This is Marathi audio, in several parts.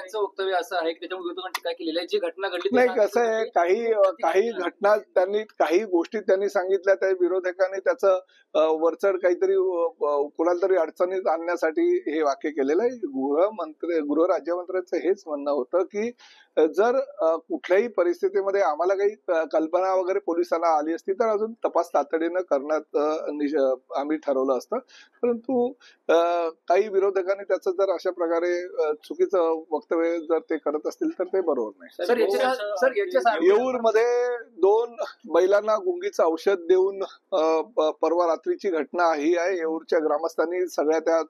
यांचं वक्तव्य असं आहे की त्याच्यामुळे विरोधकांनी टीका केलेली आहे, जी घटना घडली नाही कसं आहे, काही घटना काही गोष्टी त्यांनी सांगितल्या, त्या विरोधकांनी त्याचं वरचढ काहीतरी कुणाला तरी अडचणीत आणण्यासाठी हे वाक्य केलेलं आहे. गृह राज्यमंत्र्यांचं हेच म्हणणं होतं की जर कुठल्याही परिस्थितीमध्ये आम्हाला काही कल्पना वगैरे पोलिसांना आली असती तर अजून तपास तातडीनं करण्यात आम्ही ठरवलं असतं, परंतु काही विरोधकांनी त्याचं जर अशा प्रकारे चुकीचं वक्तव्य जर ते करत असतील तर ते बरोबर नाही. येऊरमध्ये 2 बैलांना गुंगीचं औषध देऊन परवा रात्रीची घटना ही आहे. येऊरच्या ग्रामस्थांनी सगळ्या त्या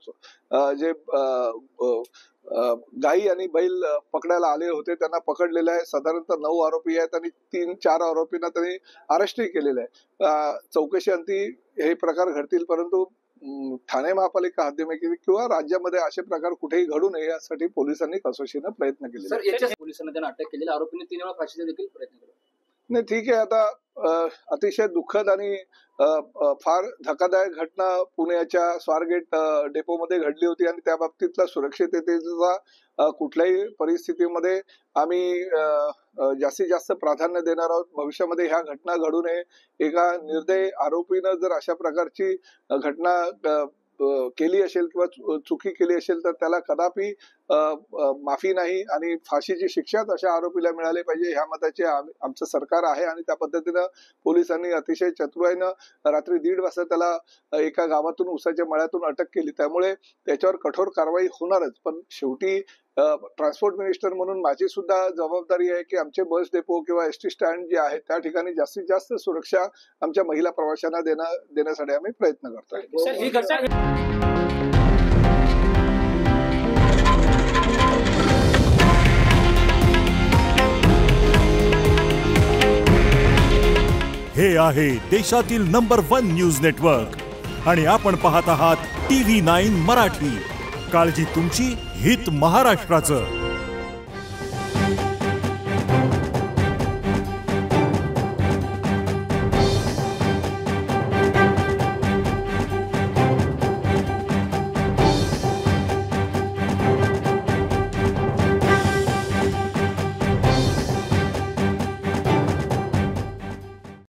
जे गाई आणि बैल पकडायला आले होते त्यांना पकडलेलं आहे. साधारणतः 9 आरोपी आहेत आणि 3-4 आरोपींना त्यांनी अरेस्टही केलेलं आहे. चौकशी अंती हे प्रकार घडतील, परंतु ठाणे महापालिका हद्दीमध्ये किंवा राज्यामध्ये असे प्रकार कुठेही घडू नये यासाठी पोलिसांनी कसोशीनं प्रयत्न केले. पोलिसांनी त्यांना अटक केलेल्या आरोपींनी 3 वेळा फाशीचा देखील प्रयत्न केला. नाही ठीक आहे, आता अतिशय दुःखद आणि फार धक्कादायक घटना पुण्याच्या स्वारगेट डेपोमध्ये घडली होती आणि त्या बाबतीतला सुरक्षिततेचा कुठल्याही परिस्थितीमध्ये आम्ही जास्तीत जास्त प्राधान्य देणार आहोत. भविष्यामध्ये ह्या घटना घडू नये. एका निर्दयी आरोपीनं जर अशा प्रकारची घटना केली असेल किंवा चुकी केली असेल तर त्याला कदापि माफी नाही आणि फाशीची शिक्षा अशा आरोपीला मिळाली पाहिजे ह्या मताचे आमचं सरकार आहे. आणि त्या पद्धतीनं पोलिसांनी अतिशय चतुराईनं रात्री 1:30 वाजता त्याला एका गावातून ऊसाच्या मळ्यातून अटक केली. त्यामुळे त्याच्यावर कठोर कारवाई होणारच. पण शेवटी ट्रान्सपोर्ट मिनिस्टर म्हणून माझी सुद्धा जबाबदारी आहे की आमचे बस डेपो किंवा एसटी स्टँड जे आहे त्या ठिकाणी जास्तीत जास्त सुरक्षा आमच्या महिला प्रवाशांना देण्यासाठी आम्ही प्रयत्न करतोय. हे आहे देशातील नंबर 1 न्यूज नेटवर्क आणि आपण पाहत आहात TV9 मराठी. काळजी तुमची, हित महाराष्ट्राचं.